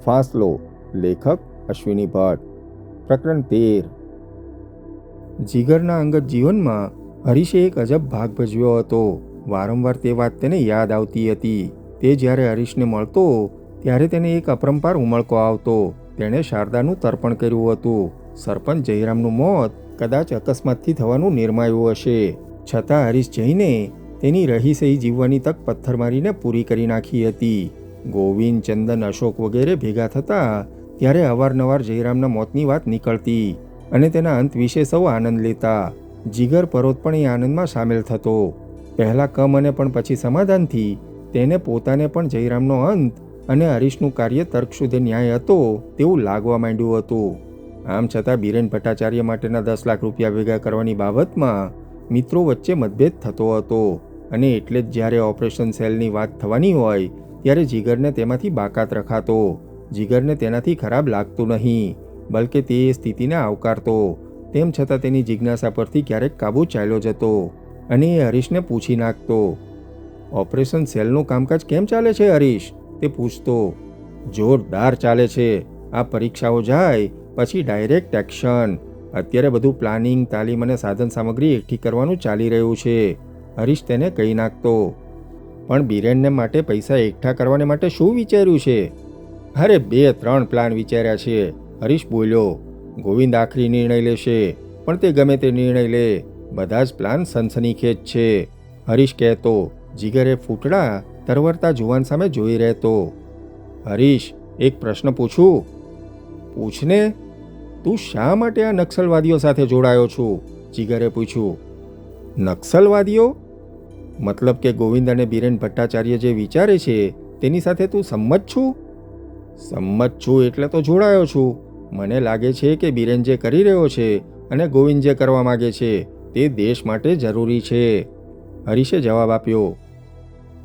ફાસલો. લેખક અશ્વિની ભટ્ટ. પ્રકરણ 13. જીગરના અંગત જીવનમાં હરીશે એક અજબ ભાગ ભજવ્યો હતો. વારંવાર તે વાત તેને યાદ આવતી હતી. તે જ્યારે હરીશને મળતો ત્યારે તેને એક અપરંપાર ઉમળકો આવતો. તેણે શારદાનું તર્પણ કર્યું હતું. સરપંચ જયરામનું મોત કદાચ અકસ્માતથી થવાનું નિર્માયું હશે, છતાં હરીશ જઈને તેની રહી સહી જીવવાની તક પથ્થર મારીને પૂરી કરી નાખી હતી. ગોવિંદ, ચંદન, અશોક વગેરે ભેગા થતા ત્યારે અવારનવાર જયરામના મોતની વાત નીકળતી અને તેના અંત વિશે સૌ આનંદ લેતા. જીગર પરોત પણ એ આનંદમાં સામેલ થતો. પહેલાં કમ અને પણ પછી સમાધાનથી તેને પોતાને પણ જયરામનો અંત અને હરીશનું કાર્ય તર્કશુદ્ધ ન્યાય હતો તેવું લાગવા માંડ્યું હતું. આમ છતાં બિરેન ભટ્ટાચાર્ય માટેના 10 લાખ રૂપિયા ભેગા કરવાની બાબતમાં મિત્રો વચ્ચે મતભેદ થતો હતો અને એટલે જ જ્યારે ઓપરેશન સેલની વાત થવાની હોય ત્યારે જીગરને તેમાંથી બાકાત રખાતો. જીગરને તેનાથી ખરાબ લાગતું નહીં, બલકે તે એ સ્થિતિને આવકારતો. તેમ છતાં તેની જિજ્ઞાસા પરથી ક્યારેક કાબૂ ચાલ્યો જતો અને એ હરીશને પૂછી નાખતો, ઓપરેશન સેલનું કામકાજ કેમ ચાલે છે હરીશ? તે પૂછતો. જોરદાર ચાલે છે. આ પરીક્ષાઓ જાય પછી ડાયરેક્ટ એક્શન. અત્યારે બધું પ્લાનિંગ, તાલીમ અને સાધન સામગ્રી એકઠી કરવાનું ચાલી રહ્યું છે, હરીશ તેને કહી નાખતો. પણ બિરેનને માટે પૈસા એકઠા કરવાને માટે શું વિચાર્યું છે? અરે 2-3 પ્લાન વિચાર્યા છે, હરીશ બોલ્યો. ગોવિંદ આખરી નિર્ણય લેશે, પણ તે ગમે તે નિર્ણય લે, બધા જ પ્લાન સનસનીખેજ છે, હરીશ કહેતો. જીગરે ફૂટડા તરવરતા જુવાન સામે જોઈ રહેતો. હરીશ, એક પ્રશ્ન પૂછું? પૂછને. તું શા માટે આ નક્સલવાદીઓ સાથે જોડાયો છું? જીગરે પૂછ્યું. નક્સલવાદીઓ? મતલબ કે ગોવિંદ અને બિરેન ભટ્ટાચાર્ય જે વિચારે છે તેની સાથે તું સંમત છું? સંમત છું એટલે તો જોડાયો છું. મને લાગે છે કે બિરેન જે કરી રહ્યો છે અને ગોવિંદ જે કરવા માગે છે તે દેશ માટે જરૂરી છે, હરીશે જવાબ આપ્યો.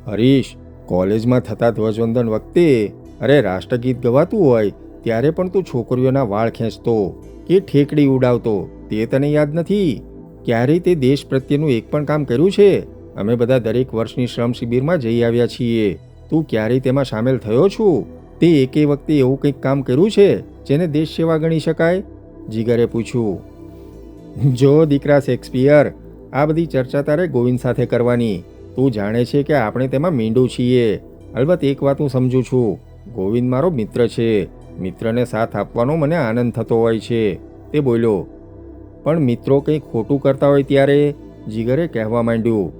હરીશ, કોલેજમાં થતા ધ્વજવંદન વખતે અરે રાષ્ટ્રગીત ગવાતું હોય ત્યારે પણ તું છોકરીઓના વાળ ખેંચતો કે ઠેકડી ઉડાવતો, તે તને યાદ નથી? ક્યારેય તે દેશ પ્રત્યેનું એક પણ કામ કર્યું છે? અમે બધા દરેક વર્ષની શ્રમ શિબિરમાં જઈ આવ્યા છીએ. તું ક્યારેય તેમાં સામેલ થયો છું? તે એકે વખતે એવું કંઈક કામ કર્યું છે જેને દેશ સેવા ગણી શકાય? જીગરે પૂછ્યું. જો દીકરા શેક્સપિયર, આ બધી ચર્ચા તારે ગોવિંદ સાથે કરવાની. તું જાણે છે કે આપણે તેમાં મીંડું છીએ. અલબત્ત એક વાત હું સમજું છું, ગોવિંદ મારો મિત્ર છે. મિત્રને સાથ આપવાનો મને આનંદ થતો હોય છે, તે બોલ્યો. પણ મિત્રો કંઈક ખોટું કરતા હોય ત્યારે? જીગરે કહેવા માંડ્યું.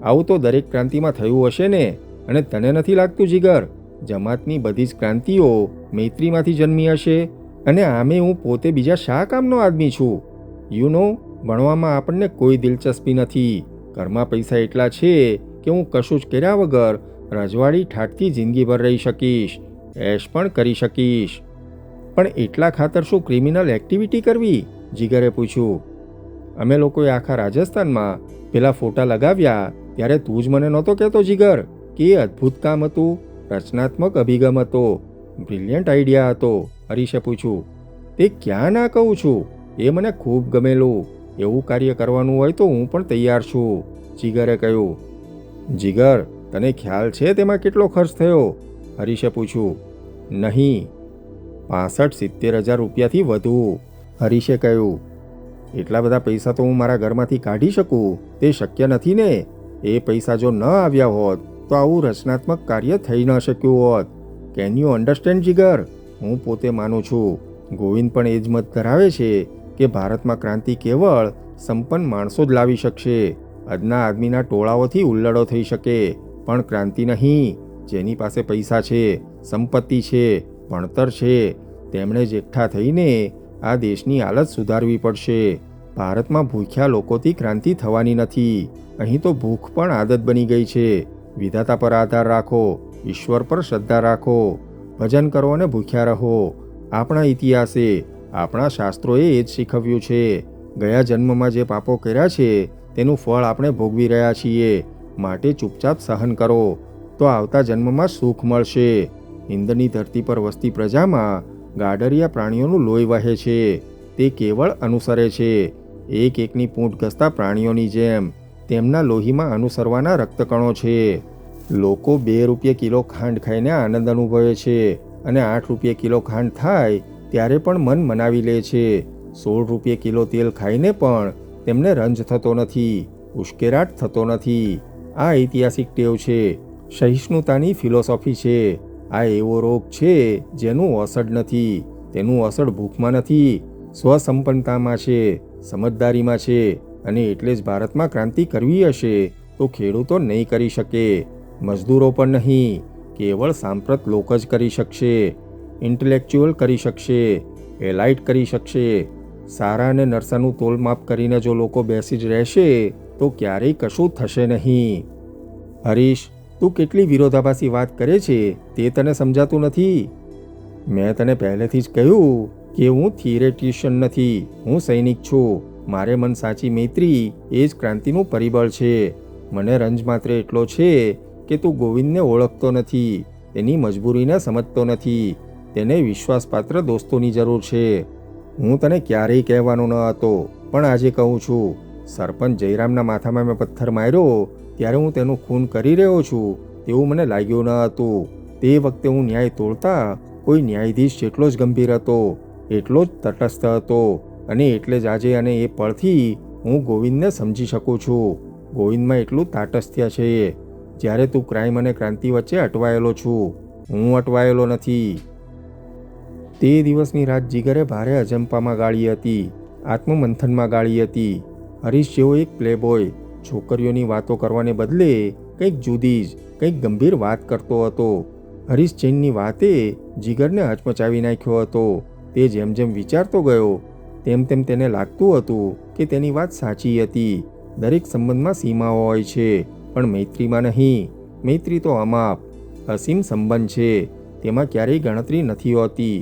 આવું તો દરેક ક્રાંતિમાં થયું હશે ને? અને તને નથી લાગતું જીગર, જમાતની બધી જ ક્રાંતિઓ મૈત્રીમાંથી જન્મી હશે? અને આમે હું પોતે બીજા શા કામનો આદમી છું? ભણવામાં આપણને કોઈ દિલચસ્પી નથી. ઘરમાં પૈસા એટલા છે કે હું કશું જ કર્યા વગર રજવાડી ઠાઠથી જિંદગીભર રહી શકીશ, એશ પણ કરી શકીશ. પણ એટલા ખાતર શું ક્રિમિનલ એક્ટિવિટી કરવી? જીગરે પૂછ્યું. અમે લોકોએ આખા રાજસ્થાનમાં પેલા ફોટા લગાવ્યા ત્યારે તું જ મને નહોતો કહેતો જીગર કે એ અદ્ભુત કામ હતું, રચનાત્મક અભિગમ હતો, બ્રિલિયન્ટ આઈડિયા હતો? હરીશે પૂછ્યું. તે ક્યાં ના કહું છું, એ મને ખૂબ ગમેલું. એવું કાર્ય કરવાનું હોય તો હું પણ તૈયાર છું, જીગરે કહ્યું. જીગર, તને ખ્યાલ છે તેમાં કેટલો ખર્ચ થયો? હરીશે પૂછ્યું. નહીં, 65-70 હજાર રૂપિયાથી વધુ, હરીશે કહ્યું. એટલા બધા પૈસા તો હું મારા ઘરમાંથી કાઢી શકું તે શક્ય નથી ને? એ પૈસા જો ન આવ્યા હોત તો આવું રચનાત્મક કાર્ય થઈ ન શક્યું હોત. કેન યુ અન્ડરસ્ટેન્ડ જીગર? હું પોતે માનું છું, ગોવિંદ પણ એ જ મત ધરાવે છે કે ભારતમાં ક્રાંતિ કેવળ સંપન્ન માણસો જ લાવી શકશે. આજના આદમીના ટોળાઓથી ઉલ્લડો થઈ શકે, પણ ક્રાંતિ નહીં. જેની પાસે પૈસા છે, સંપત્તિ છે, ભણતર છે, તેમણે જ એકઠા થઈને આ દેશની હાલત સુધારવી પડશે. ભારતમાં ભૂખ્યા લોકોથી ક્રાંતિ થવાની નથી. અહીં તો ભૂખ પણ આદત બની ગઈ છે. વિધાતા પર આધાર રાખો, ઈશ્વર પર શ્રદ્ધા રાખો, ભજન કરો અને ભૂખ્યા રહો. આપણા ઇતિહાસે, આપણા શાસ્ત્રોએ એ જ શીખવ્યું છે. ગયા જન્મમાં જે પાપો કર્યા છે તેનું ફળ આપણે ભોગવી રહ્યા છીએ, માટે ચૂપચાપ સહન કરો તો આવતા જન્મમાં સુખ મળશે. ઇન્દ્રની ધરતી પર વસતી પ્રજામાં ગાડરિયા પ્રાણીઓનું લોહી વહે છે. તે કેવળ અનુસરે છે, એક એકની પૂંછ ઘસતા પ્રાણીઓની જેમ. તેમના લોહીમાં અનુસરવાના રક્તકણો છે. લોકો 2 રૂપિયા કિલો ખાંડ ખાઈને આનંદ અનુભવે છે, અને 8 રૂપિયે કિલો ખાંડ થાય ત્યારે પણ મન મનાવી લે છે. 16 રૂપિયે કિલો તેલ ખાઈને પણ તેમને રંજ થતો નથી, ઉશ્કેરાટ થતો નથી. આ ઐતિહાસિક ટેવ છે, સહિષ્ણુતાની ફિલોસોફી છે. આ એવો રોગ છે જેનું અસડ નથી. તેનું અસડ ભૂખમાં નથી, સ્વસંપન્નતામાં છે, સમજદારીમાં છે. અને એટલે જ ભારતમાં ક્રાંતિ કરવી હશે તો ખેડૂતો નહીં કરી શકે, મજદૂરો પણ નહીં, કેવળ સાંપ્રત લોક જ કરી શકશે. ઇન્ટેલેક્ચ્યુઅલ કરી શકશે, એલાઇટ કરી શકશે. સારા અને નરસાનું તોલમાપ કરીને જો લોકો બેસી જ રહેશે તો ક્યારેય કશું થશે નહીં. હરીશ, તું કેટલી વિરોધાભાસી વાત કરે છે તે તને સમજાતું નથી. મેં તને પહેલેથી જ કહ્યું કે હું થિયરેટિશિયન નથી, હું સૈનિક છું. મારે મન સાચી મૈત્રી એ જ ક્રાંતિનું પરિબળ છે. મને રંજ માત્ર એટલો છે કે તું ગોવિંદને ઓળખતો નથી, તેની મજબૂરીને સમજતો નથી. તેને વિશ્વાસપાત્ર દોસ્તોની જરૂર છે. હું તને ક્યારેય કહેવાનો ન હતો, પણ આજે કહું છું. સરપંચ જયરામના માથામાં મેં પથ્થર માર્યો ત્યારે હું તેનું ખૂન કરી રહ્યો છું તેવું મને લાગ્યું ન હતું. તે વખતે હું ન્યાય તોડતા કોઈ ન્યાયાધીશ જેટલો જ ગંભીર હતો, એટલો જ તટસ્થ હતો. અને એટલે જ આજે અને એ પળથી હું ગોવિંદને સમજી શકું છું. ગોવિંદમાં એટલું તાટસ્થ્ય છે. જ્યારે તું ક્રાઇમ અને ક્રાંતિ વચ્ચે અટવાયેલો છું, હું અટવાયેલો નથી. તે દિવસની રાત જીગરે ભારે અજંપામાં ગાળી હતી, આત્મમંથનમાં ગાળી હતી. હરીશ જેવો એક પ્લેબોય છોકરીઓની વાતો કરવાને બદલે કંઈક જુદી જ, કંઈક ગંભીર વાત કરતો હતો. હરીશ જૈનની વાતે જીગરને હચમચાવી નાખ્યો હતો. તે જેમ જેમ વિચારતો ગયો તેમ તેમ તેને લાગતું હતું કે તેની વાત સાચી હતી. દરેક સંબંધમાં સીમાઓ હોય છે, પણ મૈત્રીમાં નહીં. મૈત્રી તો અમાપ, અસીમ સંબંધ છે. તેમાં ક્યારેય ગણતરી નથી હોતી.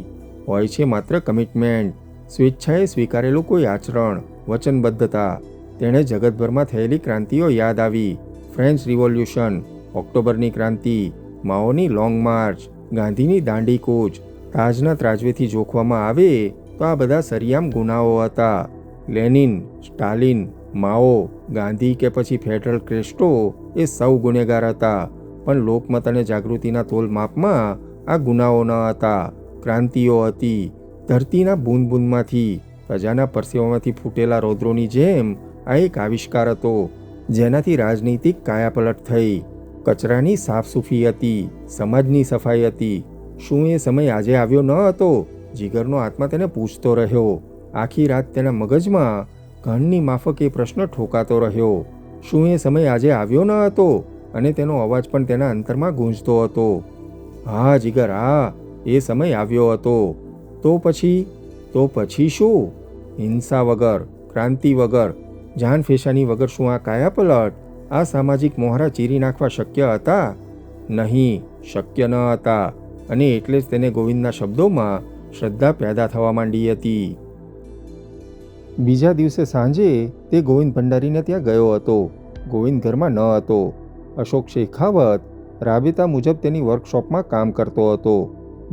હોય છે માત્ર કમિટમેન્ટ, સ્વેચ્છાએ સ્વીકારેલું કોઈ આચરણ, વચનબદ્ધતા. તેણે જગતભરમાં થયેલી ક્રાંતિઓ યાદ આવી. ફ્રેન્ચ રિવોલ્યુશન, ઓક્ટોબરની ક્રાંતિ, માઓની લોંગ માર્ચ, ગાંધીની દાંડી કૂચ. તાજના ત્રાજવેથી જોખવામાં આવે તો આ બધા સરિયામ ગુનાઓ હતા. લેનિન, સ્ટાલિન, માઓ, ગાંધી કે પછી ફેડરલ ક્રેસ્ટો એ સૌ ગુનેગાર હતા. પણ લોકમત અને જાગૃતિના તોલમાપમાં આ ગુનાઓ ન હતા, ક્રાંતિઓ હતી. ધરતીના બૂંદ બૂંદમાંથી, પ્રજાના પરસેવામાંથી ફૂટેલા રૌદ્રોની જેમ આ એક આવિષ્કાર હતો, જેનાથી રાજનીતિક કાયાપલટ થઈ. કચરાની સાફસૂફી હતી, સમાજની સફાઈ હતી. શું એ સમય આજે આવ્યો ન હતો? જીગરનો આત્મા તેને પૂછતો રહ્યો. આખી રાત તેના મગજમાં ઘણની માફક એ પ્રશ્ન ઠોકાતો રહ્યો. શું એ સમય આજે આવ્યો ન હતો? અને તેનો અવાજ પણ તેના અંતરમાં ગૂંજતો હતો. હા જીગર, હા, એ સમય આવ્યો હતો. તો પછી શું? હિંસા વગર, ક્રાંતિ વગર, જાન ફેશાની વગર શું આ કાયાપલટ, આ સામાજિક મોહરા ચીરી નાખવા શક્ય હતા? નહીં, શક્ય ન હતા. અને એટલે જ તેને ગોવિંદના શબ્દોમાં શ્રદ્ધા પેદા થવા માંડી હતી. બીજા દિવસે સાંજે તે ગોવિંદ ભંડારીને ત્યાં ગયો હતો. ગોવિંદ ઘરમાં ન હતો. અશોક શેખાવત રાબેતા મુજબ તેની વર્કશોપમાં કામ કરતો હતો.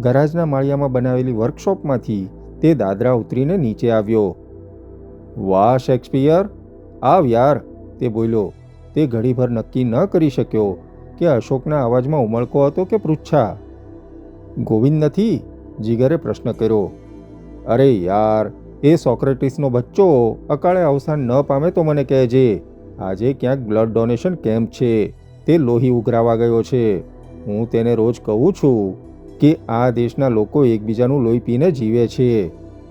ગરાજના માળિયામાં બનાવેલી વર્કશોપમાંથી તે દાદરા ઉતરીને નીચે આવ્યો. વાહ શેક્સપિયર, આવ યાર, તે બોલ્યો. તે ઘડીભર નક્કી ન કરી શક્યો કે અશોકના અવાજમાં ઉમળકો હતો કે પૃચ્છા. ગોવિંદ નથી? જીગરે પ્રશ્ન કર્યો. અરે યાર, એ સોક્રેટિસનો બચ્ચો અકાળે અવસાન ન પામે તો મને કહેજે. આજે ક્યાંક બ્લડ ડોનેશન કેમ્પ છે, તે લોહી ઉઘરાવા ગયો છે. હું તેને રોજ કહું છું કે આ દેશના લોકો એકબીજાનું લોહી પીને જીવે છે,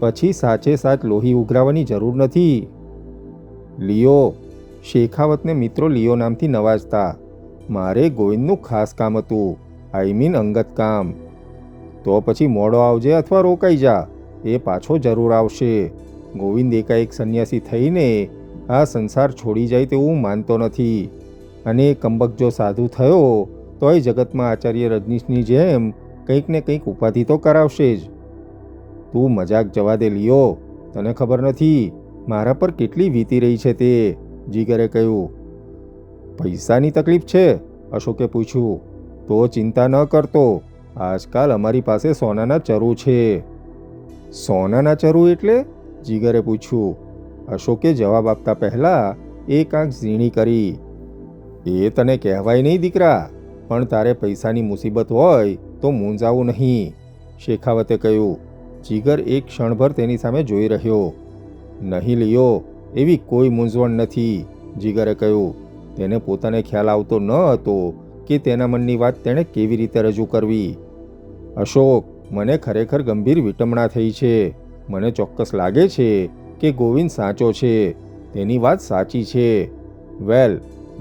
પછી સાચે સાચ લોહી ઉઘરાવાની જરૂર નથી. લિયો, શેખાવતને મિત્રો લિયો નામથી નવાજતા. મારે ગોવિંદનું ખાસ કામ હતું, આઈ મીન અંગત કામ. તો પછી મોડો આવજે અથવા રોકાઈ જા, એ પાછો જરૂર આવશે. ગોવિંદ એકાએક સંન્યાસી થઈને આ સંસાર છોડી જાય તેવું હું માનતો નથી. અને કંબક જો સાધુ થયો તોય જગતમાં આચાર્ય રજનીશની જેમ કંઈક ને કંઈક ઉપાધિ તો કરાવશે જ. તું મજાક જવા દે લિયો, તને ખબર નથી મારા પર કેટલી વીતી રહી છે તે, જીગરે કહ્યું. પૈસાની તકલીફ છે? અશોકે પૂછ્યું. તો ચિંતા ન કરતો, આજકાલ અમારી પાસે સોનાના ચરુ છે. સોનાના ચરુ એટલે? જીગરે પૂછ્યું. અશોકે જવાબ આપતા પહેલાં એક આંખ ઝીણી કરી. એ તને કહેવાય નહીં દીકરા, પણ તારે પૈસાની મુસીબત હોય તો મૂંઝાવું નહીં. શેખાવતે કહ્યું. જીગર એક ક્ષણભર તેની સામે જોઈ રહ્યો. નહીં લિયો, એવી કોઈ મૂંઝવણ નથી, જીગરે કહ્યું. તેને પોતાને ખ્યાલ આવતો ન હતો કે તેના મનની વાત તેણે કેવી રીતે રજૂ કરવી. અશોક, મને ખરેખર ગંભીર વિટંબણા થઈ છે. મને ચોક્કસ લાગે છે કે ગોવિંદ સાચો છે. તેની વાત સાચી છે. વેલ,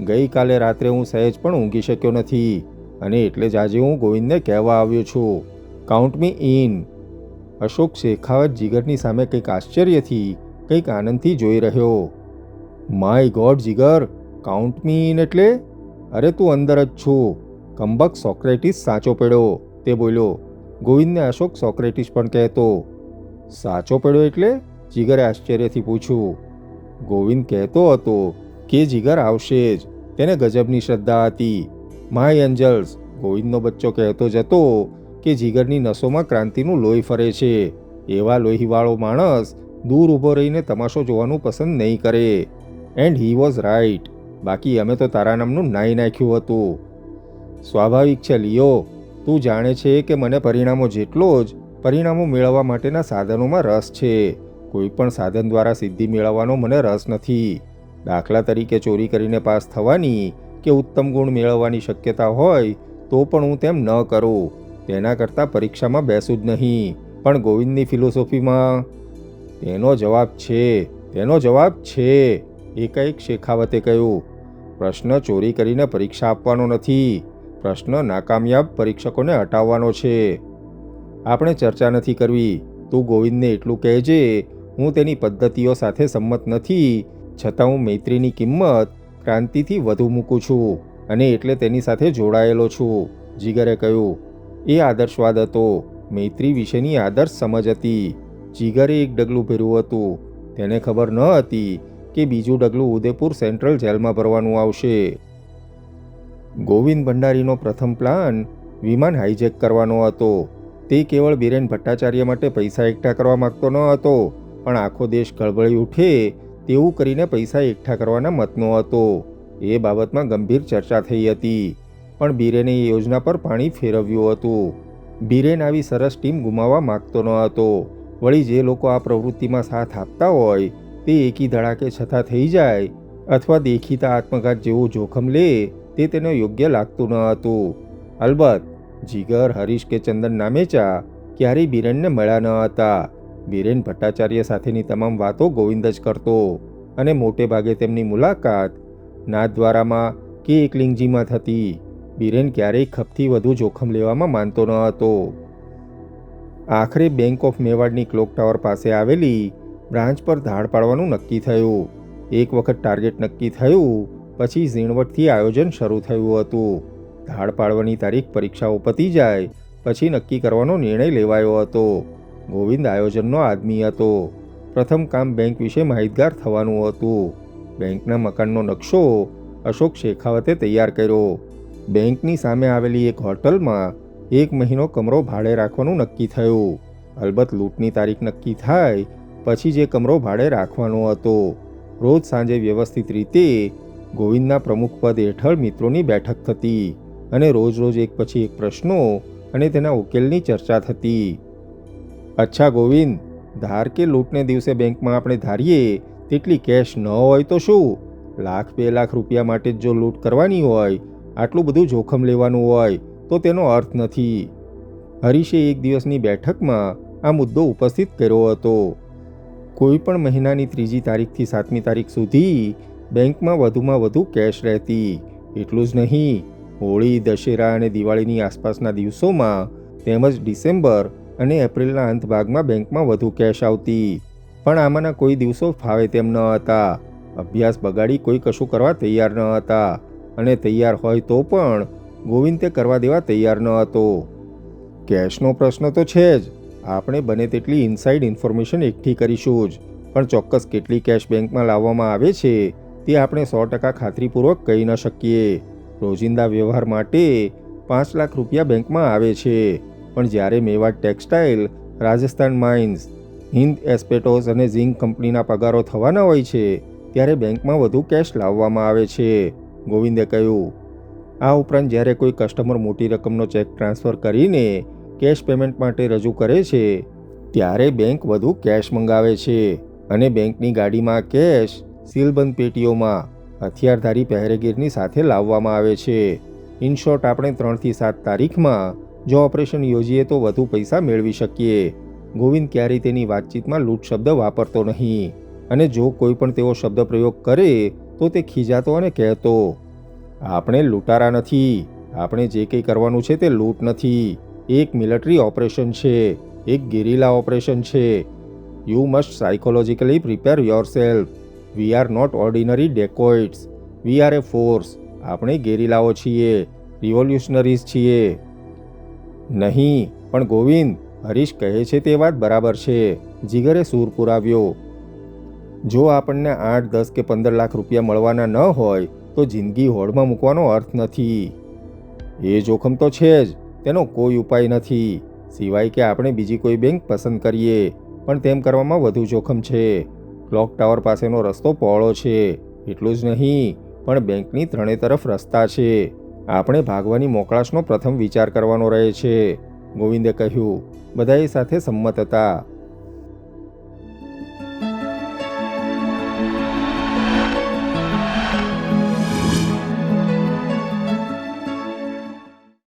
ગઈકાલે રાત્રે હું સહેજ પણ ઊંઘી શક્યો નથી અને એટલે જ આજે હું ગોવિંદને કહેવા આવ્યો છું. Count me in. Ashok Shekhawat જીગરની સામે કંઈક આશ્ચર્યથી, કંઈક આનંદથી જોઈ રહ્યો. My God Jigar, count me in એટલે? અરે તું અંદર જ છું. કમબક સોક્રેટિસ સાચો પડ્યો, તે બોલ્યો. ગોવિંદને અશોક સોક્રેટિસ પણ કહેતો. સાચો પડ્યો એટલે? જીગરે આશ્ચર્યથી પૂછ્યું. ગોવિંદ કહેતો હતો કે જીગર આવશે જ. તેને ગજબની શ્રદ્ધા હતી. માય એન્જલ્સ, ગોવિંદનો બચ્ચો કહેતો જતો કે જીગરની નસોમાં ક્રાંતિનું લોહી ફરે છે. એવા લોહીવાળો માણસ દૂર ઊભો રહીને તમાશો જોવાનું પસંદ નહીં કરે. And he was right. બાકી અમે તો તારા નામનું નાઈ નાખ્યું હતું. સ્વાભાવિક છે લિયો, તું જાણે છે કે મને પરિણામો જેટલો જ પરિણામો મેળવવા માટેના સાધનોમાં રસ છે. કોઈ પણ સાધન દ્વારા સિદ્ધિ મેળવવાનો મને રસ નથી. દાખલા તરીકે ચોરી કરીને પાસ થવાની કે ઉત્તમ ગુણ મેળવવાની શક્યતા હોય તો પણ હું તેમ ન કરું. તેના કરતાં પરીક્ષામાં બેસું જ નહીં. પણ ગોવિંદની ફિલોસોફીમાં તેનો જવાબ છે, તેનો જવાબ છે, એકાએક શેખાવતે કહ્યું. પ્રશ્ન ચોરી કરીને પરીક્ષા આપવાનો નથી. પ્રશ્ન નાકામયાબ પરીક્ષકોને હટાવવાનો છે. આપણે ચર્ચા નથી કરવી. તું ગોવિંદને એટલું કહેજે, હું તેની પદ્ધતિઓ સાથે સંમત નથી, છતાં હું મૈત્રીની કિંમત ક્રાંતિથી વધુ મૂકું છું અને એટલે તેની સાથે જોડાયેલો છું, જીગરે કહ્યું. એ આદર્શવાદ હતો. મૈત્રી વિશેની આદર્શ સમજ હતી. જીગરે એક ડગલું ભર્યું હતું. તેને ખબર ન હતી કે બીજું ડગલું ઉદયપુર સેન્ટ્રલ જેલમાં ભરવાનું આવશે. ગોવિંદ ભંડારીનો પ્રથમ પ્લાન વિમાન હાઈજેક કરવાનો હતો. તે કેવળ બિરેન ભટ્ટાચાર્ય માટે પૈસા એકઠા કરવા માગતો ન હતો, પણ આખો દેશ ગળબળી ઉઠે તેવું કરીને પૈસા એકઠા કરવાના મતનો હતો. એ બાબતમાં ગંભીર ચર્ચા થઈ હતી, પણ બિરેને એ યોજના પર પાણી ફેરવ્યું હતું. બિરેન આવી સરસ ટીમ ગુમાવવા માગતો ન હતો. વળી જે લોકો આ પ્રવૃત્તિમાં સાથ આપતા હોય તે એકી ધડાકે છતાં થઈ જાય અથવા દેખીતા આત્મઘાત જેવું જોખમ લે તે તેને યોગ્ય લાગતું ન હતું. અલબત્ત જીગર, હરીશ કે ચંદન નામેચા ક્યારેય બિરેનને મળ્યા ન હતા. બિરેન ભટ્ટાચાર્ય સાથેની તમામ વાતો ગોવિંદ જ કરતો અને મોટે ભાગે તેમની મુલાકાત નાથદ્વારામાં કે એકલિંગજીમાં થતી. બિરેન ક્યારેય ખપથી વધુ જોખમ લેવામાં માનતો ન હતો. આખરે બેંક ઓફ મેવાડની ક્લોક ટાવર પાસે આવેલી બ્રાન્ચ પર ધાડ પાડવાનું નક્કી થયું. એક વખત ટાર્ગેટ નક્કી થયું પછી ઝીણવટથી આયોજન શરૂ થયું હતું. ધાડ પાડવાની તારીખ પરીક્ષાઓ પતી જાય પછી નક્કી કરવાનો નિર્ણય લેવાયો હતો. ગોવિંદ આયોજનનો આદમી હતો. પ્રથમ કામ બેંક વિશે માહિતગાર થવાનું હતું. બેંકના મકાનનો નકશો અશોક શેખાવતે તૈયાર કર્યો. બેંકની સામે આવેલી એક હોટલમાં 1 મહિનો કમરો ભાડે રાખવાનું નક્કી થયું. અલબત્ત લૂંટની તારીખ નક્કી થાય પછી જે કમરો ભાડે રાખવાનો હતો. રોજ સાંજે વ્યવસ્થિત રીતે ગોવિંદના પ્રમુખપદ હેઠળ મિત્રોની બેઠક થતી અને રોજ રોજ એક પછી એક પ્રશ્નો અને તેના ઉકેલની ચર્ચા થતી. અચ્છા ગોવિંદ, ધાર કે લૂંટને દિવસે બેંકમાં આપણે ધારીએ તેટલી કેશ ન હોય તો શું? ₹1,00,000 2 લાખ રૂપિયા માટે જ જો લૂંટ કરવાની હોય, આટલું બધું જોખમ લેવાનું હોય તો તેનો અર્થ નથી. હરીશે એક દિવસની બેઠકમાં આ મુદ્દો ઉપસ્થિત કર્યો હતો. કોઈ પણ મહિનાની 3જી તારીખથી 7મી તારીખ સુધી બેંકમાં વધુમાં વધુ કેશ રહેતી. એટલું જ નહીં, હોળી, દશેરા અને દિવાળીની આસપાસના દિવસોમાં તેમજ ડિસેમ્બર અને એપ્રિલના અંત ભાગમાં બેંકમાં વધુ કેશ આવતી. પણ આમાંના કોઈ દિવસો ફાવે તેમ ન હતા. અભ્યાસ બગાડી કોઈ કશું કરવા તૈયાર ન હતા અને તૈયાર હોય તો પણ ગોવિંદ તે કરવા દેવા તૈયાર ન હતો. કેશનો પ્રશ્ન તો છે જ. આપણે બને તેટલી ઇનસાઇડ ઇન્ફોર્મેશન એકઠી કરીશું જ, પણ ચોક્કસ કેટલી કેશ બેંકમાં લાવવામાં આવે છે તે આપણે 100% ખાતરીપૂર્વક કહી ન શકીએ. રોજિંદા વ્યવહાર માટે 5 લાખ રૂપિયા બેંકમાં આવે છે, પણ જ્યારે મેવાડ ટેક્સટાઇલ, રાજસ્થાન માઇન્સ, હિન્દ એસ્પેટોસ અને ઝિંક કંપનીના પગારો થવાના હોય છે ત્યારે બેંકમાં વધુ કેશ લાવવામાં આવે છે, ગોવિંદે કહ્યું. આ ઉપરાંત જ્યારે કોઈ કસ્ટમર મોટી રકમનો ચેક ટ્રાન્સફર કરીને કેશ પેમેન્ટ માટે રજૂ કરે છે ત્યારે બેંક વધુ કેશ મંગાવે છે અને બેંકની ગાડીમાં કેશ સીલબંધ પેટીઓમાં હથિયારધારી પહેરેગીરની સાથે લાવવામાં આવે છે. ઇન શોર્ટ, આપણે 3 થી 7 તારીખમાં જો ઓપરેશન યોજીએ તો વધુ પૈસા મેળવી શકીએ. ગોવિંદ ક્યારેય તેની વાતચીતમાં લૂંટ શબ્દ વાપરતો નહીં અને જો કોઈ પણ તેવો શબ્દ પ્રયોગ કરે તો તે ખીજાતો અને કહેતો, આપણે લૂંટારા નથી. આપણે જે કંઈ કરવાનું છે તે લૂંટ નથી. એક મિલિટરી ઓપરેશન છે, એક ગેરિલા ઓપરેશન છે. You must psychologically prepare yourself. We are not ordinary dacoits. We are a force. આપણે ગેરિલાઓ છીએ, રિવોલ્યુશનરીઝ છીએ. નહીં, પણ ગોવિંદ, હરીશ કહે છે તે વાત બરાબર છે. જીગરે સૂર પુરાવ્યો. જો આપણને 8, 10 કે 15 લાખ રૂપિયા મળવાના ન હોય તો જિંદગી હોડમાં મૂકવાનો અર્થ નથી. એ જોખમ તો છે જ, તેનો કોઈ ઉપાય નથી સિવાય કે આપણે બીજી કોઈ બેંક પસંદ કરીએ, પણ તેમ કરવામાં વધુ જોખમ છે. ક્લોક ટાવર પાસેનો રસ્તો પહોળો છે. એટલું જ નહીં, પણ બેંકની 3 તરફ રસ્તા છે. આપણે ભાગવાની મોકળાશનો પ્રથમ વિચાર કરવાનો રહે છે. ગોવિંદે કહ્યું. બધાએ સાથે સંમત હતા.